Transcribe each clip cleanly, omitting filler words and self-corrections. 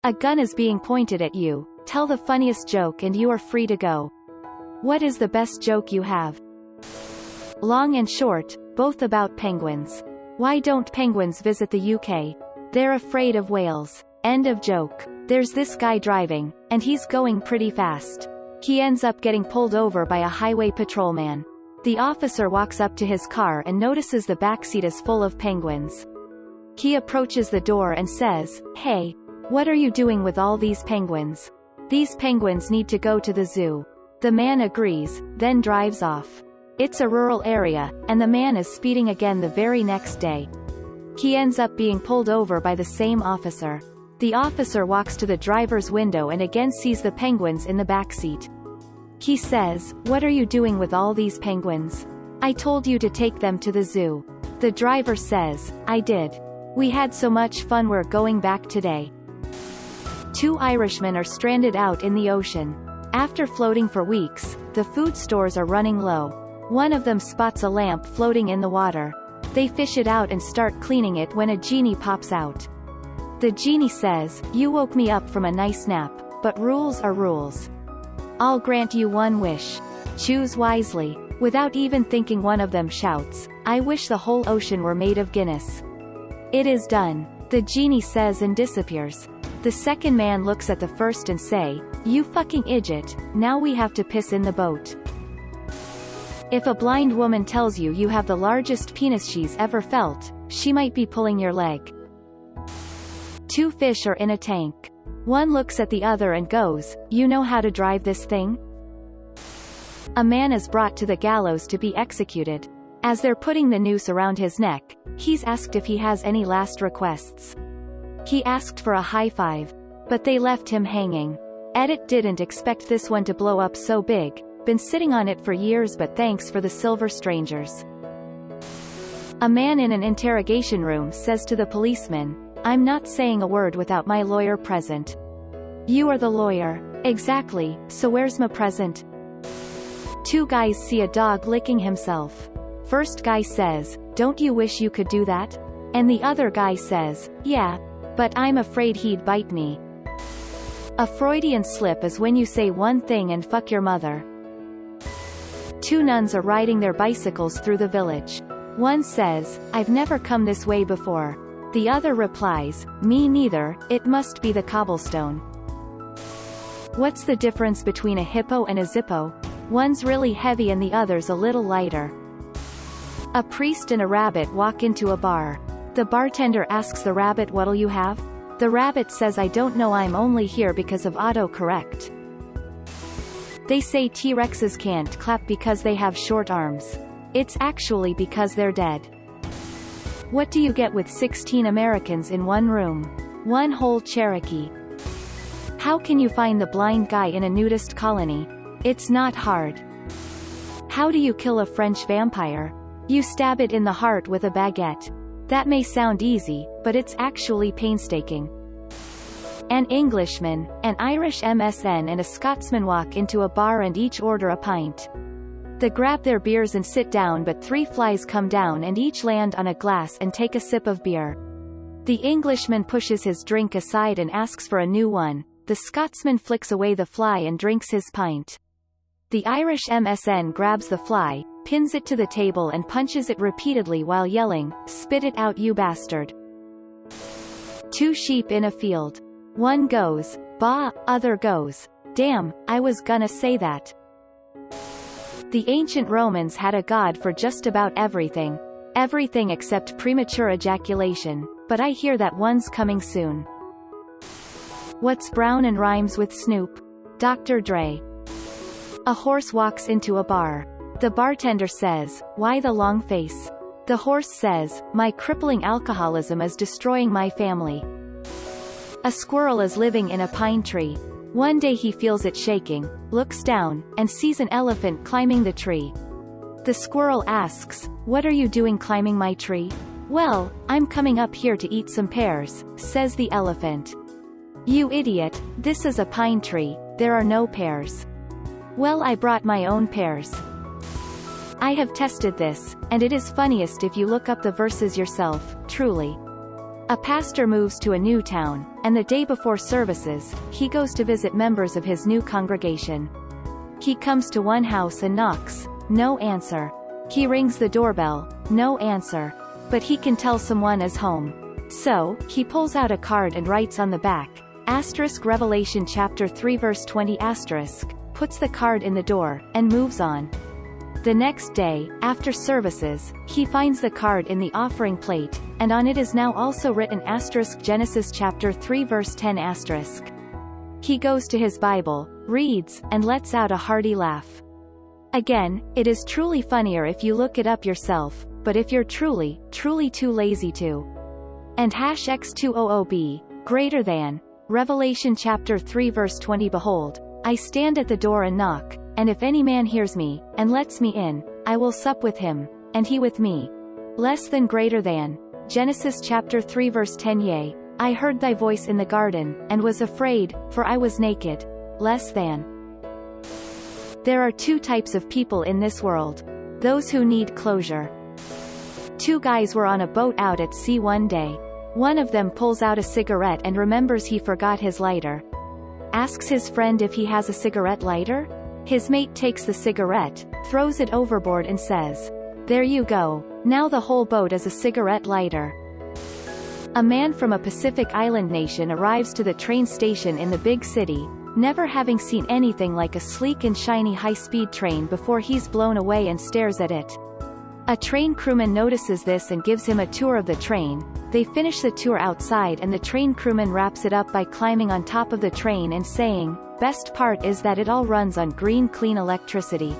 A gun is being pointed at you. Tell the funniest joke and you are free to go. What is the best joke you have? Long and short, both about penguins. Why don't penguins visit the UK? They're afraid of whales. End of joke. There's this guy driving, and he's going pretty fast. He ends up getting pulled over by a highway patrolman. The officer walks up to his car and notices the backseat is full of penguins. He approaches the door and says, "Hey, what are you doing with all these penguins? These penguins need to go to the zoo." The man agrees, then drives off. It's a rural area, and the man is speeding again the very next day. He ends up being pulled over by the same officer. The officer walks to the driver's window and again sees the penguins in the backseat. He says, "What are you doing with all these penguins? I told you to take them to the zoo." The driver says, "I did. We had so much fun, we're going back today." Two Irishmen are stranded out in the ocean. After floating for weeks, the food stores are running low. One of them spots a lamp floating in the water. They fish it out and start cleaning it when a genie pops out. The genie says, "You woke me up from a nice nap, but rules are rules. I'll grant you one wish. Choose wisely." Without even thinking, one of them shouts, "I wish the whole ocean were made of Guinness." "It is done," the genie says and disappears. The second man looks at the first and say, "You fucking idiot, now we have to piss in the boat." If a blind woman tells you you have the largest penis she's ever felt, she might be pulling your leg. Two fish are in a tank. One looks at the other and goes, "You know how to drive this thing?" A man is brought to the gallows to be executed. As they're putting the noose around his neck, he's asked if he has any last requests. He asked for a high five, but they left him hanging. Edit: didn't expect this one to blow up so big. Been sitting on it for years, but thanks for the silver strangers. A man in an interrogation room says to the policeman, "I'm not saying a word without my lawyer present." "You are the lawyer." "Exactly, so where's my present?" Two guys see a dog licking himself. First guy says, "Don't you wish you could do that?" And the other guy says, "Yeah, but I'm afraid he'd bite me." A Freudian slip is when you say one thing and fuck your mother. Two nuns are riding their bicycles through the village. One says, "I've never come this way before." The other replies, "Me neither, it must be the cobblestone." What's the difference between a hippo and a zippo? One's really heavy and the other's a little lighter. A priest and a rabbit walk into a bar. The bartender asks the rabbit, "What'll you have?" The rabbit says, "I don't know, I'm only here because of autocorrect." They say T-Rexes can't clap because they have short arms. It's actually because they're dead. What do you get with 16 Americans in one room? One whole Cherokee. How can you find the blind guy in a nudist colony? It's not hard. How do you kill a French vampire? You stab it in the heart with a baguette. That may sound easy, but it's actually painstaking. An Englishman, an Irish MSN and a Scotsman walk into a bar and each order a pint. They grab their beers and sit down, but 3 flies come down and each land on a glass and take a sip of beer. The Englishman pushes his drink aside and asks for a new one. The Scotsman flicks away the fly and drinks his pint. The Irish MSN grabs the fly, pins it to the table and punches it repeatedly while yelling, "Spit it out, you bastard." Two sheep in a field. One goes, "Bah," other goes, "Damn, I was gonna say that." The ancient Romans had a god for just about everything. Everything except premature ejaculation, but I hear that one's coming soon. What's brown and rhymes with Snoop? Dr. Dre. A horse walks into a bar. The bartender says, "Why the long face?" The horse says, "My crippling alcoholism is destroying my family." A squirrel is living in a pine tree. One day he feels it shaking, looks down, and sees an elephant climbing the tree. The squirrel asks, "What are you doing climbing my tree?" "Well, I'm coming up here to eat some pears," says the elephant. "You idiot, this is a pine tree, there are no pears." "Well, I brought my own pears. I have tested this, and it is funniest if you look up the verses yourself, truly." A pastor moves to a new town, and the day before services, he goes to visit members of his new congregation. He comes to one house and knocks. No answer. He rings the doorbell. No answer. But he can tell someone is home. So, he pulls out a card and writes on the back, Revelation chapter 3 verse 20 *, puts the card in the door, and moves on. The next day, after services, he finds the card in the offering plate, and on it is now also written Genesis chapter 3 verse 10 *. He goes to his Bible, reads, and lets out a hearty laugh. Again, it is truly funnier if you look it up yourself, but if you're truly too lazy to. And #X200B, greater than, Revelation chapter 3 verse 20 Behold, I stand at the door and knock, and if any man hears me, and lets me in, I will sup with him, and he with me. Less than greater than, Genesis chapter 3 verse 10 Yea, I heard thy voice in the garden, and was afraid, for I was naked. Less than. There are two types of people in this world. Those who need closure. Two guys were on a boat out at sea one day. One of them pulls out a cigarette and remembers he forgot his lighter. Asks his friend if he has a cigarette lighter? His mate takes the cigarette, throws it overboard and says, There you go. Now the whole boat is a cigarette lighter. A man from a Pacific Island nation arrives to the train station in the big city, never having seen anything like a sleek and shiny high-speed train before. He's blown away and stares at it. A train crewman notices this and gives him a tour of the train. They finish the tour outside and the train crewman wraps it up by climbing on top of the train and saying, Best part is that it all runs on green clean electricity.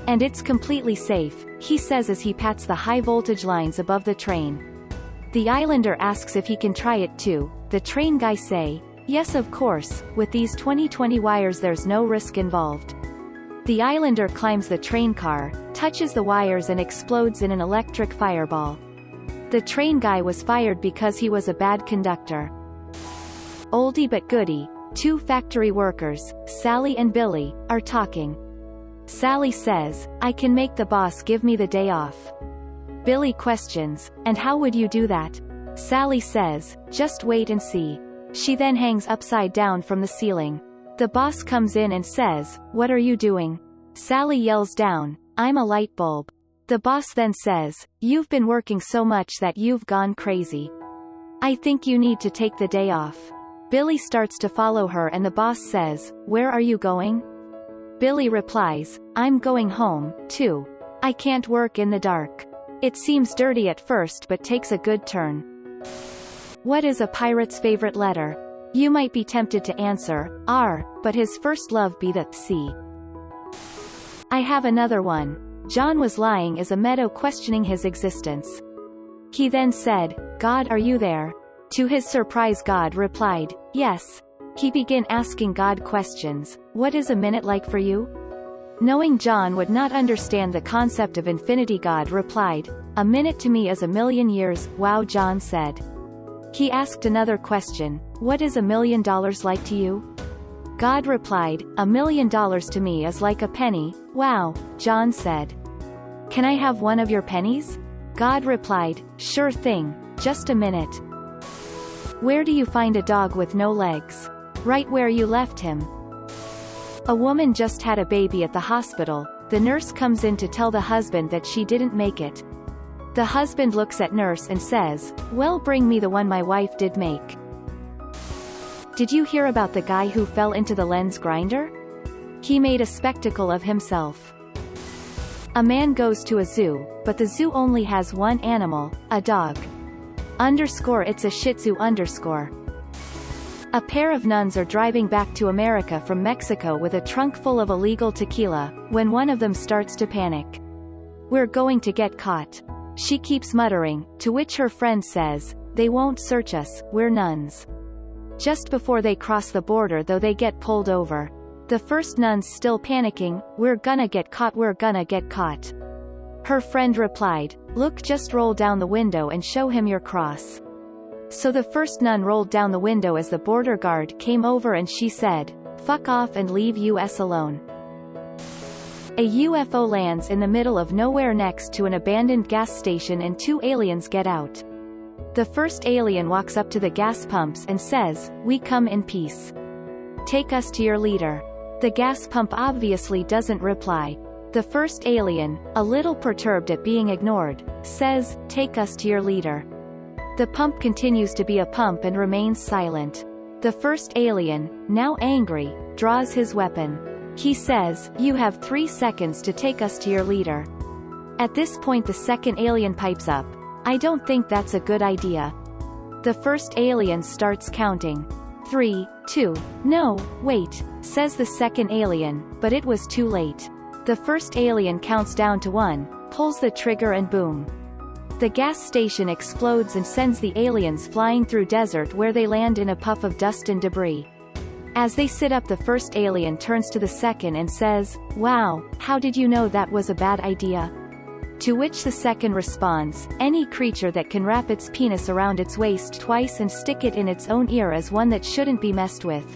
And it's completely safe, he says as he pats the high voltage lines above the train. The islander asks if he can try it too. The train guy say, Yes of course, with these 2020 wires there's no risk involved. The islander climbs the train car, touches the wires and explodes in an electric fireball. The train guy was fired because he was a bad conductor. Oldie but goodie, two factory workers, Sally and Billy, are talking. Sally says, I can make the boss give me the day off. Billy questions, and how would you do that? Sally says, just wait and see. She then hangs upside down from the ceiling. The boss comes in and says, What are you doing? Sally yells down, I'm a light bulb. The boss then says, You've been working so much that you've gone crazy. I think you need to take the day off. Billy starts to follow her and the boss says, Where are you going? Billy replies, I'm going home, too. I can't work in the dark. It seems dirty at first but takes a good turn. What is a pirate's favorite letter? You might be tempted to answer, R, but his first love be the C. I have another one. John was lying as a meadow questioning his existence. He then said, God are you there? To his surprise God replied, Yes. He began asking God questions. What is a minute like for you? Knowing John would not understand the concept of infinity, God replied, A minute to me is a million years. Wow, John said. He asked another question, What is $1 million like to you? God replied, $1 million to me is like a penny. Wow, John said. Can I have one of your pennies? God replied, Sure thing, just a minute. Where do you find a dog with no legs? Right where you left him. A woman just had a baby at the hospital. The nurse comes in to tell the husband that she didn't make it. The husband looks at nurse and says, Well, bring me the one my wife did make. Did you hear about the guy who fell into the lens grinder? He made a spectacle of himself. A man goes to a zoo, but the zoo only has one animal, a dog. It's a Shih Tzu. A pair of nuns are driving back to America from Mexico with a trunk full of illegal tequila, when one of them starts to panic. We're going to get caught. She keeps muttering, to which her friend says, They won't search us, we're nuns. Just before they cross the border though they get pulled over. The first nun's still panicking, We're gonna get caught. Her friend replied, Look, just roll down the window and show him your cross. So the first nun rolled down the window as the border guard came over and she said, Fuck off and leave us alone. A UFO lands in the middle of nowhere next to an abandoned gas station and two aliens get out. The first alien walks up to the gas pumps and says, "We come in peace. Take us to your leader." The gas pump obviously doesn't reply. The first alien, a little perturbed at being ignored, says, "Take us to your leader." The pump continues to be a pump and remains silent. The first alien, now angry, draws his weapon. He says, "You have 3 seconds to take us to your leader." At this point the second alien pipes up, "I don't think that's a good idea." The first alien starts counting. 3, 2, "No, wait," says the second alien, but it was too late. The first alien counts down to 1, pulls the trigger and boom. The gas station explodes and sends the aliens flying through desert where they land in a puff of dust and debris. As they sit up the first alien turns to the second and says, "Wow, how did you know that was a bad idea?" To which the second responds, "Any creature that can wrap its penis around its waist twice and stick it in its own ear is one that shouldn't be messed with."